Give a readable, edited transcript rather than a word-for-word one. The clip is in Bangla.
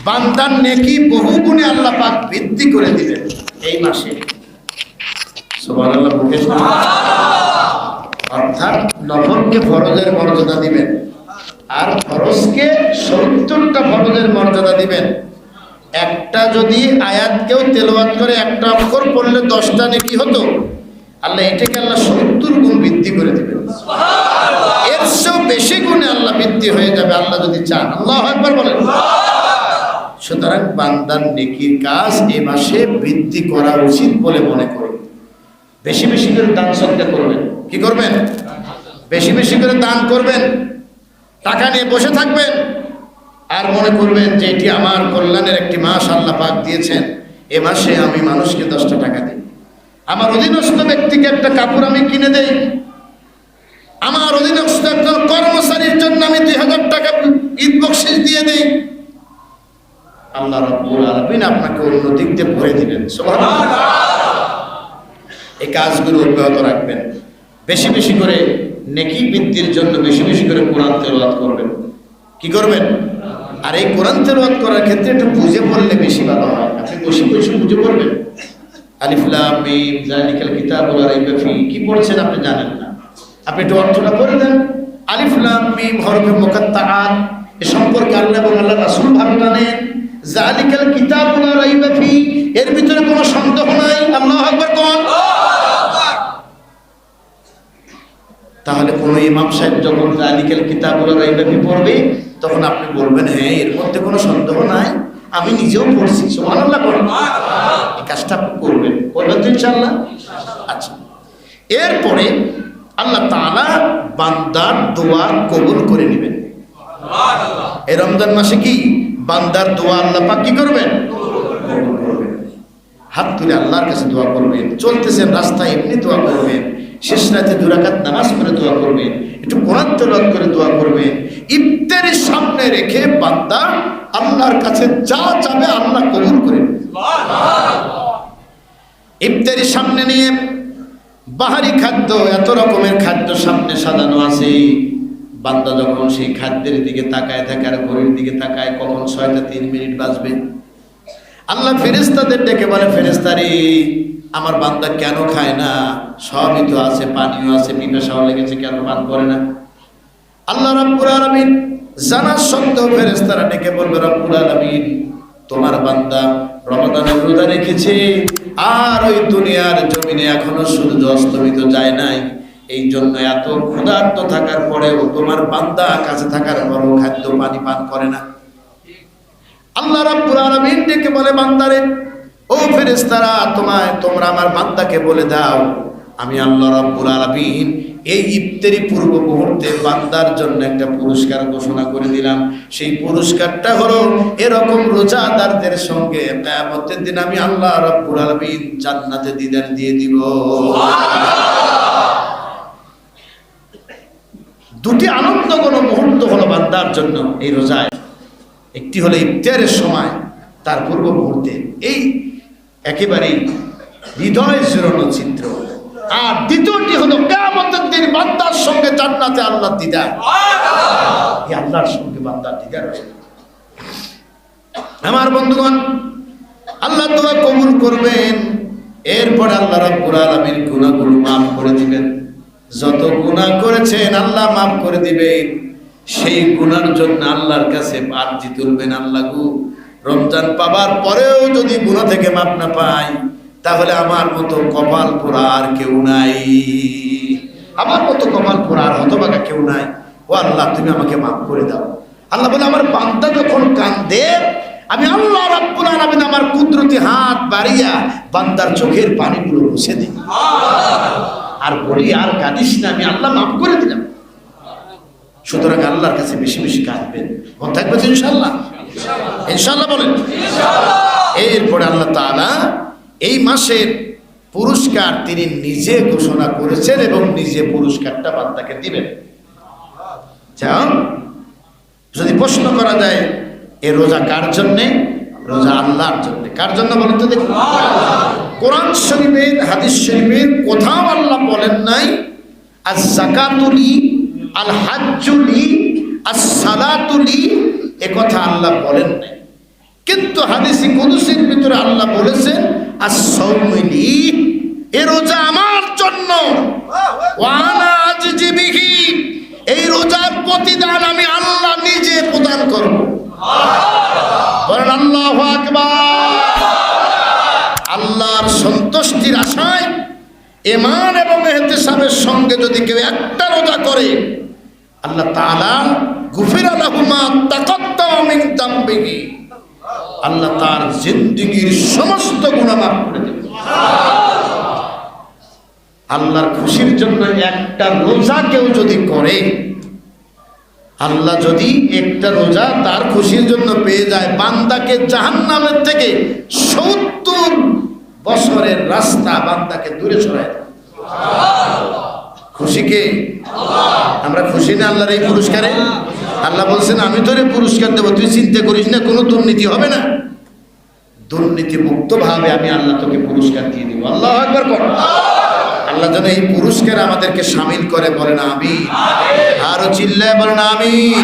বান্দার নেকি বহু গুণে আল্লাহ পাক বৃদ্ধি করে দিবেন এই মাসে। সুবহানাল্লাহ বলেন। অর্থাৎ নফলকে ফরজের মর্যাদা দিবেন, আর ফরজকে 70টা ফরজের মর্যাদা দিবেন। একটা যদি আয়াতকেও তেলাওয়াত করে একটা অক্ষর পড়লে 10টা নেকি হতো, আল্লাহ এটাকে আল্লাহ 70 গুণ বৃদ্ধি করে দিবেন। এর চেয়েও বেশি গুণে আল্লাহ বৃদ্ধি হয়ে যাবে আল্লাহ যদি চান। আল্লাহু আকবার বলেন। সুতরাং বান্দার নেকির কাজ এ মাসে বৃদ্ধি করা উচিত বলে মনে করি। বেশি বেশি করে দান সদকা করবেন। কি করবেন? বেশি বেশি করে দান করবেন। টাকা নিয়ে বসে থাকবেন আর মনে করবেন যে এটি আমার কল্যাণের একটি মাস আল্লাহ পাক দিয়েছেন, এ মাসে আমি মানুষকে 10টা টাকা দিই, আমার অধীনস্থ ব্যক্তিকে একটা কাপড় আমি কিনে দেই, আমার অধীনস্থ একজন কর্মচারীর জন্য আমি 2000 টাকা ঈদ বকশিশ দিয়ে দেই। আল্লাহ রাব্বুল আলামিন আপনাকে অন্য দিক দিয়ে ভরে দিবেন। সুবহানাল্লাহ। এই কাজগুলো অব্যাহত রাখবেন। বেশি বেশি করে নেকি বৃদ্ধির জন্য বেশি বেশি করে কোরআন তেলাওয়াত করবেন। কি করবেন? আর এই কোরআন তেলাওয়াত করার ক্ষেত্রে একটু বুঝে পড়লে বেশি ভালো হয়। আপনি বসে বসে বুঝে পড়বেন। আলিফ লাম মিম যালিকাল কিতাবু লা রাইবা ফীহি, কি পড়ছেন আপনি জানেন না, আপনি একটু অর্থটা পড়ে দেন। আলিফ লাম মিম হরফে মুকাত্তাআত, এ সম্পর্কে আল্লাহ এবং আল্লাহর রাসূল ভালো জানেন। যালিকাল কিতাবু লা রাইবা ফীহি, এর ভিতরে কোনো সন্দেহ নাই। আল্লাহু আকবার কোন। তাহলে কোন ইমাম সাহেব যখন যালিকাল কিতাবু লা রাইবা ফীহি পড়বে, তখন আপনি বলবেন হ্যাঁ এর মধ্যে কোনো সন্দেহ নাই, আমি নিজেও পড়ছি। সুবহানাল্লাহ বলেন। এই কাজটা করবেন, করবেন তো ইনশাআল্লাহ। আচ্ছা, এরপরে আল্লাহ তাআলা বান্দার দোয়া কবুল করে নেবেন। সুবহানাল্লাহ। এই রমজান মাসে কি বান্দার দোয়া আল্লাহ পাক কি করবেন? কবুল করবেন। হাত তুলে আল্লাহর কাছে দোয়া করবেন। চলতেছেন রাস্তায় এমনি দোয়া করবেন। শেষ রাতে 2 রাকাত নামাজ পড়ে দোয়া করবেন। একটু কোরআন তেলাওয়াত করে দোয়া করবেন। ইফতারের সামনে রেখে বান্দা আল্লাহর কাছে যা চাবে আল্লাহ কবুল করে নেবেন। সুবহানাল্লাহ। ইফতারের সামনে নিয়ে বাহারি খাদ্য, এত রকমের খাদ্য সামনে সাজানো আছে। বান্দা যখন সেই খাদ্যের দিকে তাকায় থাকে আর ঘড়ির দিকে তাকায় কখন 6টা 3 মিনিট বাজবে, আল্লাহ ফেরেশতাদের ডেকে বলে, ফেরেশতারে আমার বান্দা কেন খায় না? সবই তো আছে, পানিও আছে, পিপাসাও লেগেছে, কেন পান করে না? আল্লাহ রাব্বুল আলামিন জানা সত্ত্বেও ফেরেশতারা ডেকে বলবে, রব্বুল আলামিন তোমার বান্দা রমাদানের রোজা রেখেছে আর ওই দুনিয়ার জমিনে এখনো সূর্য অস্তমিত যায় নাই, এই জন্য এত ক্ষুধার্ত থাকার পরেও তোমার বান্দা কাছে থাকার পরেও খাদ্য পানি পান করে না। আল্লাহ রাব্বুল আলামিন ডেকে বলে, বান্দারে ও ফেরেশতারা তোমরা আমার বান্দাকে বলে দাও, আমি আল্লাহ রাব্বুল আলামিন এই ইফতারি পূর্ব মুহূর্তে বান্দার জন্য একটা পুরস্কার ঘোষণা করে দিলাম। সেই পুরস্কারটা হলো এরকম রোজাদারদের সঙ্গে কিয়ামতের দিন আমি আল্লাহ রাব্বুল আলামিন জান্নাতে দিদার দিয়ে দিব। দুটি আনন্দঘন মুহূর্ত হলো বান্দার জন্য এই রোজায়। একটি হলো ইফতারের সময়, তার পূর্ব মুহূর্তে এই একেবারে হৃদয় জুড়ানো চিত্র, আর দ্বিতীয়টি হলো কিয়ামতের দিন বান্দার সঙ্গে জান্নাতে আল্লাহর দিদার। এই আল্লাহর সঙ্গে বান্দার দিদার। আমার বন্ধুগণ, আল্লাহ দোয়া কবুল করবেন। এরপর আল্লাহ রাব্বুল আলামিন গুনাহগুলো মাফ করে দিবেন। যত গুনাহ করেছেন আল্লাহ মাফ করে দিবেন। সেই গুনার জন্য আল্লাহর কাছে আরজি তুলবেন, আল্লাহ গো রমজান পাবার পরেও যদি গুনাহ থেকে মাফ না পাই, তাহলে আমার মতো কপাল পোড়া আর কেউ নাই, আমার মতো কপাল পোড়া আর হতভাগা কেউ নাই। ও আল্লাহ তুমি আমাকে মাফ করে দাও। আল্লাহ বলে, আমার বান্দা যখন কান্দে আমি আল্লাহ রাব্বুল আলামিন আমার কুদরতি হাত বাড়িয়া বান্দার চোখের পানিগুলো মুছে দিই আর বলি, আর কাঁদিস না, আমি আল্লাহ মাফ করে দিলাম। সুতরাং আল্লাহর কাছে বেশি বেশি কাঁদবেন। মন থাকবে ইনশাআল্লাহ? ইনশাআল্লাহ বলেন। এরপরে আল্লাহ তাআলা এই মাসের পুরস্কার তিনি নিজে ঘোষণা করেছেন এবং নিজে পুরস্কারটা বান্দাকে দিবেন। যাও, যদি প্রশ্ন করা যায় এই রোজা কার জন্যে? রোজা আল্লাহর জন্য। কার জন্য বলেন তো দেখুন? কোরআন শরীফের হাদিস শরীফের কোথাও আল্লাহ বলেন নাই আজ যাকাতুলি আল হাজ্জুলি আস সালাতুলি, এ কথা আল্লাহ বলেন নাই। কিন্তু হাদিসে কুদসির ভিতরে আল্লাহ বলেছেন as-সাওমু লি, এই রোজা আমার জন্য, ওয়া আনা আজজি বিহি, এই রোজার প্রতিদান আমি আল্লাহ নিজে প্রদান করব। বলেন আল্লাহু আকবার। আল্লাহর সন্তুষ্টির আশায় ঈমান এবং ইহতিসাবের সঙ্গে যদি কেউ একটা রোজা করে, আল্লাহ তাআলা গুফিরা লাহু মা তাকাদ্দামা মিন যামবিহি, আল্লাহ তার জিন্দেগীর সমস্ত গুনাহ মাফ করে দেবেন। আল্লাহর খুশির জন্য একটা রোজা কেউ যদি করে, আল্লাহ যদি একটা রোজা তার খুশির জন্য পেয়ে যায়, বান্দাকে জাহান্নামের থেকে 70 বছরের রাস্তা বান্দাকে দূরে সরায় দেয়। খুশিকে আমরা খুশি না আল্লাহর এই পুরস্কারে? আল্লাহ বলছেন আমি তোরে পুরস্কার দেবো, তুই চিন্তা করিস না, কোনো দুর্নীতি হবে না, দুর্নীতি মুক্ত ভাবে আমি আল্লাহ তোকে পুরস্কার দিয়ে দিব। আল্লাহু আকবার কর। আল্লাহ যেন এই পুরস্কার আমাদেরকে শামিল করে, বলেন আমিন। আরো চিল্লায় বলেন আমিন।